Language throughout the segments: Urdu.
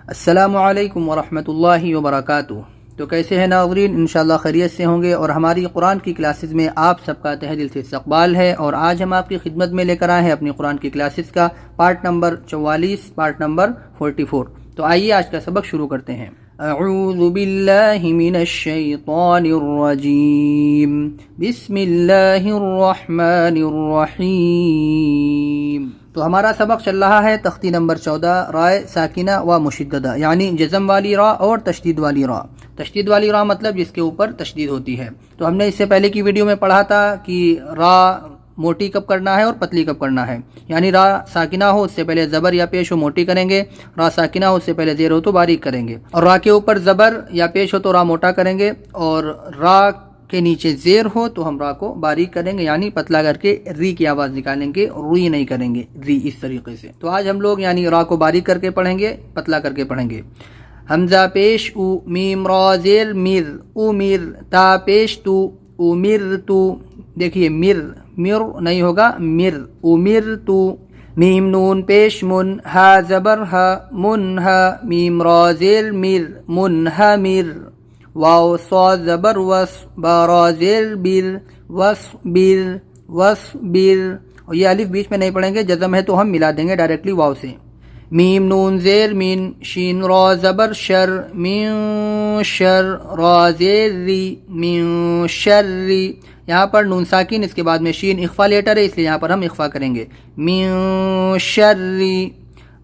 السلام علیکم ورحمۃ اللہ وبرکاتہ۔ تو کیسے ہیں ناظرین؟ انشاءاللہ خیریت سے ہوں گے، اور ہماری قرآن کی کلاسز میں آپ سب کا تہہ دل سے استقبال ہے۔ اور آج ہم آپ کی خدمت میں لے کر آئے ہیں اپنی قرآن کی کلاسز کا پارٹ نمبر 44، پارٹ نمبر 44۔ تو آئیے آج کا سبق شروع کرتے ہیں۔ اعوذ باللہ من الشیطان الرجیم، بسم اللہ الرحمن الرحیم۔ تو ہمارا سبق چل رہا ہے تختی نمبر 14، رائے ساکنہ و مشددہ، یعنی جزم والی را اور تشدید والی را۔ تشدید والی را مطلب جس کے اوپر تشدید ہوتی ہے۔ تو ہم نے اس سے پہلے کی ویڈیو میں پڑھا تھا کہ را موٹی کب کرنا ہے اور پتلی کب کرنا ہے، یعنی را ساکنہ ہو اس سے پہلے زبر یا پیش ہو موٹی کریں گے، را ساکنہ ہو اس سے پہلے زیر ہو تو باریک کریں گے، اور را کے اوپر زبر یا پیش ہو تو را موٹا کریں گے، اور را کے نیچے زیر ہو تو ہم را کو باریک کریں گے، یعنی پتلا کر کے ری کی آواز نکالیں گے، روئی نہیں کریں گے، ری اس طریقے سے۔ تو آج ہم لوگ یعنی را کو باریک کر کے پڑھیں گے، پتلا کر کے پڑھیں گے۔ حمزہ پیش او، میم را زیر میر، امیر، تا پیش تو، امیر تو، دیکھیے مر مر نہیں ہوگا، مر، امیر تو، میم نون پیش من، ہا زبر ہا، من ہا، میم را زیر میر، منہمر، واو صاد زبر وس، بارا زیر بیر، وس بیر، وس بیر، اور یہ الف بیچ میں نہیں پڑھیں گے، جزم ہے تو ہم ملا دیں گے ڈائریکٹلی واو سے۔ میم نون زیر مین، شین را زبر شر، مین شر، را زیر ری، مین شری، یہاں پر نون ساکن اس کے بعد میں شین اخفا لیٹر ہے، اس لیے یہاں پر ہم اخفا کریں گے، مین شری،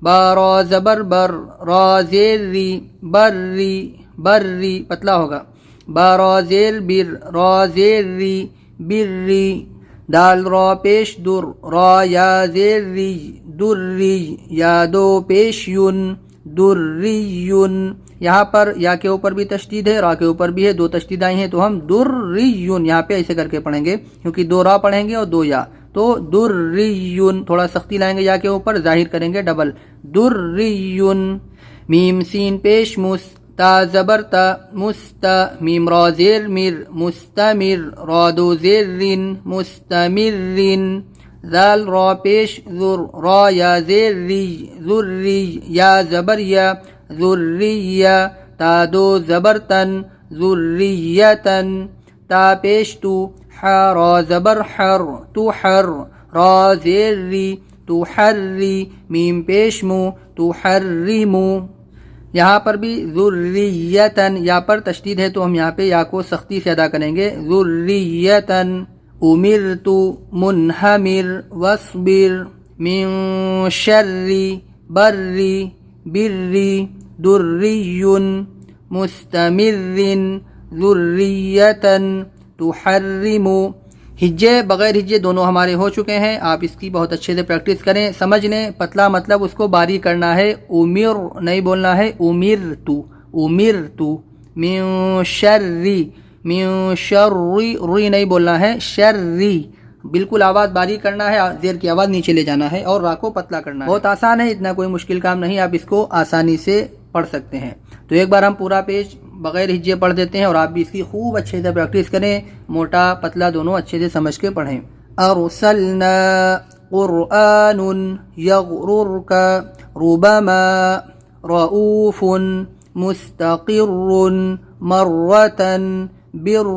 بارا زبر بر، را زیر ری، بر ری، بری، پتلا ہوگا، بارا زیر بر، را زیر ری، بری، دال را پیش در، را یا زیر ری، دری، یا دو پیش یون، دریون، یہاں پر یا کے اوپر بھی تشدید ہے، را کے اوپر بھی ہے، دو تشدید آئی ہیں تو ہم دریون یہاں پہ ایسے کر کے پڑھیں گے، کیونکہ دو را پڑھیں گے اور دو یا، تو دریون، تھوڑا سختی لائیں گے یا کے اوپر، ظاہر کریں گے ڈبل، دریون۔ میم سین پیش مس، تا زبر تا، مستا، میم را زیر میر، مستمر، را دو زیر رین، مستمرین، ذال را پیش ذر، را یا زیر ری، ذری، یا زبر یا، ذریہ، تا دو زبر تن، ذریتن، تا پیش تو، حا را زبر حر، تو حر، را زیر ری، تو حری، میم پیش مو، تو حریمو، یہاں پر بھی ذریتن یا پر تشدید ہے تو ہم یہاں پہ یا کو سختی سے ادا کریں گے، ذریتن۔ امرت، منہمر، وصبر، من شری، بری، بری، دریون، مستمر، ذریتن، تحرم۔ ہجے بغیر ہجے دونوں ہمارے ہو چکے ہیں، آپ اس کی بہت اچھے سے پریکٹس کریں، سمجھ لیں، پتلا مطلب اس کو باریک کرنا ہے، امر نہیں بولنا ہے، امرتو، امرتو، من شری، من شری، ری نہیں بولنا ہے، شری، بالکل آواز باریک کرنا ہے، زیر کی آواز نیچے لے جانا ہے، اور را کو پتلا کرنا ہے۔ بہت آسان ہے، اتنا کوئی مشکل کام نہیں، آپ اس کو آسانی سے پڑھ سکتے ہیں۔ تو ایک بار ہم پورا پیج بغیر ہجے پڑھ دیتے ہیں، اور آپ بھی اس کی خوب اچھے سے پریکٹس کریں، موٹا پتلا دونوں اچھے سے سمجھ کے پڑھیں۔ ارسلنا قرآن یغررک ربما رؤوف مستقر مرة بر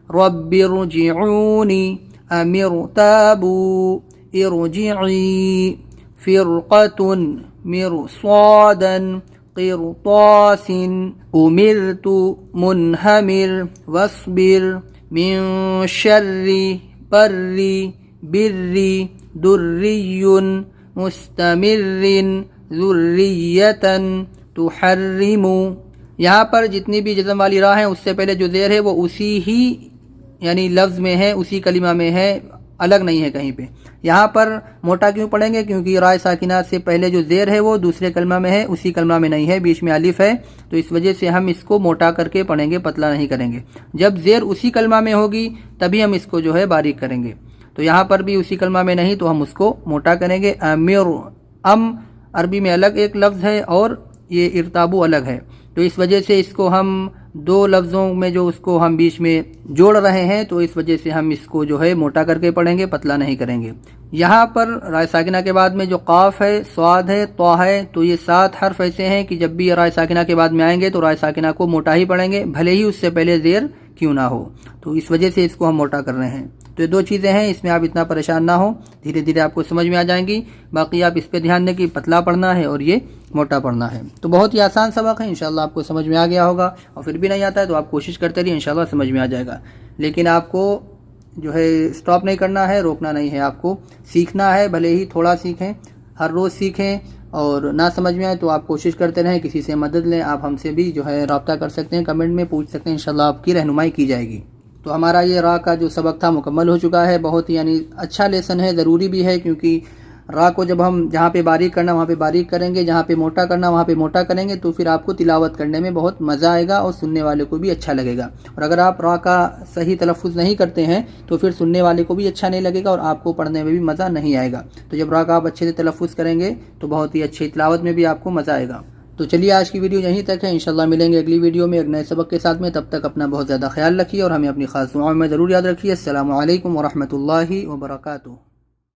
رب ارجعونی ام ارتابوا ارجعی فرقة مرصادا قرطاس امرت منہمر واصبر من شر بری بری دری مستمر ذریة تحرم۔ یہاں پر جتنی بھی جزم والی راہ ہیں اس سے پہلے جو زیر ہے وہ اسی ہی یعنی لفظ میں ہے، اسی کلمہ میں ہے، الگ نہیں ہے کہیں پہ۔ یہاں پر موٹا کیوں پڑھیں گے؟ کیونکہ رائے ساکنہ سے پہلے جو زیر ہے وہ دوسرے کلمہ میں ہے، اسی کلمہ میں نہیں ہے، بیچ میں الف ہے، تو اس وجہ سے ہم اس کو موٹا کر کے پڑھیں گے، پتلا نہیں کریں گے۔ جب زیر اسی کلمہ میں ہوگی تبھی ہم اس کو جو ہے باریک کریں گے، تو یہاں پر بھی اسی کلمہ میں نہیں تو ہم اس کو موٹا کریں گے۔ امر، ام عربی میں الگ ایک لفظ ہے اور یہ ارتابو الگ ہے، تو اس وجہ سے اس کو ہم دو لفظوں میں جو اس کو ہم بیچ میں جوڑ رہے ہیں تو اس وجہ سے ہم اس کو جو ہے موٹا کر کے پڑھیں گے، پتلا نہیں کریں گے۔ یہاں پر رائے ساکنہ کے بعد میں جو قاف ہے، صاد ہے، طا ہے، تو یہ 7 حرف ایسے ہیں کہ جب بھی رائے ساکنہ کے بعد میں آئیں گے تو رائے ساکنہ کو موٹا ہی پڑھیں گے، بھلے ہی اس سے پہلے زیر کیوں نہ ہو، تو اس وجہ سے اس کو ہم موٹا کر رہے ہیں۔ تو یہ 2 چیزیں ہیں، اس میں آپ اتنا پریشان نہ ہوں، دھیرے دھیرے آپ کو سمجھ میں آ جائیں گی۔ باقی آپ اس پہ دھیان دیں کہ پتلا پڑھنا ہے اور یہ موٹا پڑھنا ہے۔ تو بہت ہی آسان سبق ہے، انشاءاللہ آپ کو سمجھ میں آ گیا ہوگا، اور پھر بھی نہیں آتا ہے تو آپ کوشش کرتے رہیے، انشاءاللہ سمجھ میں آ جائے گا۔ لیکن آپ کو جو ہے سٹاپ نہیں کرنا ہے، روکنا نہیں ہے، آپ کو سیکھنا ہے، بھلے ہی تھوڑا سیکھیں، ہر روز سیکھیں، اور نہ سمجھ میں آئے تو آپ کوشش کرتے رہیں، کسی سے مدد لیں، آپ ہم سے بھی جو ہے رابطہ کر سکتے ہیں، کمنٹ میں پوچھ سکتے ہیں، انشاءاللہ آپ کی رہنمائی کی جائے گی۔ تو ہمارا یہ را کا جو سبق تھا مکمل ہو چکا ہے، بہت یعنی اچھا لیسن ہے، ضروری بھی ہے، کیونکہ را کو جب ہم جہاں پہ باریک کرنا وہاں پہ باریک کریں گے، جہاں پہ موٹا کرنا وہاں پہ موٹا کریں گے، تو پھر آپ کو تلاوت کرنے میں بہت مزہ آئے گا اور سننے والے کو بھی اچھا لگے گا۔ اور اگر آپ را کا صحیح تلفظ نہیں کرتے ہیں تو پھر سننے والے کو بھی اچھا نہیں لگے گا اور آپ کو پڑھنے میں بھی مزہ نہیں آئے گا۔ تو جب را کا آپ اچھے سے تلفظ کریں گے تو بہت ہی اچھی تلاوت میں بھی آپ کو مزہ آئے گا۔ تو چلیے آج کی ویڈیو یہیں تک ہے، انشاءاللہ ملیں گے اگلی ویڈیو میں ایک نئے سبق کے ساتھ میں، تب تک اپنا بہت زیادہ خیال رکھیے اور ہمیں اپنی خاص دعاؤں میں ضرور یاد رکھیے۔ السلام علیکم ورحمۃ اللہ وبرکاتہ۔